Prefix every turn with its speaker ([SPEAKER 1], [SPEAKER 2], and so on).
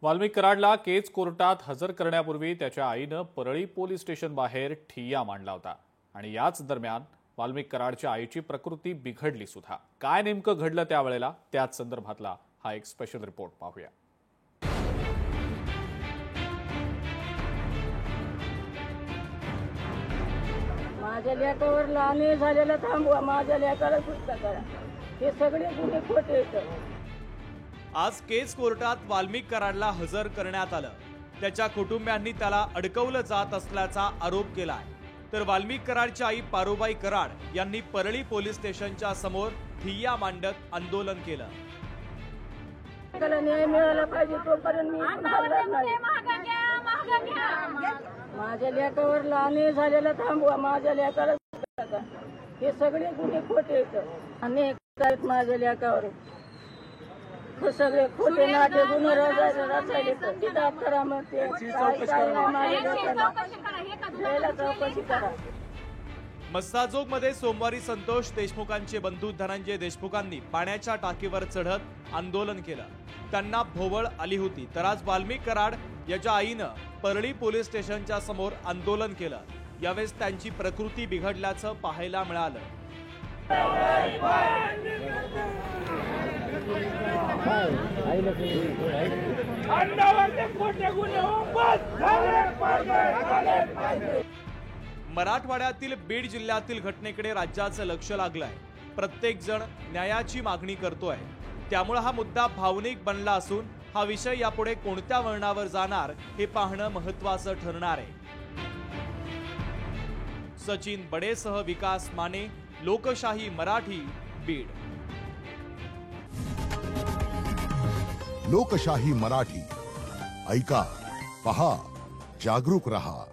[SPEAKER 1] वाल्मिक कराडला केज कोर्टात हजर करण्यापूर्वी त्याच्या आईनं परळी पोलीस स्टेशन बाहेर ठिय्या मांडला होता आणि याच दरम्यान वाल्मिक कराडच्या आईची प्रकृती बिघडली सुद्धा। काय नेमकं घडलं त्यावेळेला त्याच संदर्भातला हा एक स्पेशल रिपोर्ट पाहूया।
[SPEAKER 2] माझ्या लेकावर लाने झालेला थांबवा, माझ्या लेकाला सुद्धा करा, हे सगळे गुन्हे खोटे आहेत।
[SPEAKER 3] आज केज कोर्टात वाल्मिक कराडला हजर करण्यात आलं। त्याच्या कुटुंबियांनी त्याला अडकवलं जात असल्याचा आरोप केलाय। तर वाल्मिक कराडची आई पारुबाई कराड यांनी परळी पोलीस स्टेशनच्या समोर ठिय्या मांडत आंदोलन केलं।
[SPEAKER 2] त्याला न्याय मिळाला पाहिजे तोपर्यंत मी हलणार नाही। माझ्या लेकावर लाने झालेला थांबवा, माझ्या लेकाला सुद्धा करा, हे सगळे गुन्हे खोटे आहेत। अनेक आहेत माझ्या लेकावर, सगळे खोटे नाटे गुन्हे रचायले किताब करा, मग ते चौकशी करा।
[SPEAKER 3] मस्साजोग मध्ये सोमवारी संतोष देशमुखांचे बंधू धनंजय देशमुखांनी पाण्याच्या टाकीवर चढत आंदोलन केलं। त्यांना भोवळ आली होती। तर आज वाल्मिक कराड याच्या आईनं परळी पोलीस स्टेशनच्या समोर आंदोलन केलं। यावेळेस त्यांची प्रकृती बिघडल्याचं पाहायला मिळालं। मराठवाड्यातील बीड जिल्ह्यातील घटनेकडे राज्याचं लक्ष लागलंय। प्रत्येक जण न्यायाची मागणी करतोय। त्यामुळे हा मुद्दा भावनिक बनला असून हा विषय यापुढे कोणत्या वळणावर जाणार हे पाहणं महत्त्वाचं ठरणार आहे। सचिन बडेसह विकास माने, लोकशाही मराठी, बीड।
[SPEAKER 4] लोकशाही मराठी ऐका, पहा, जागरूक रहा।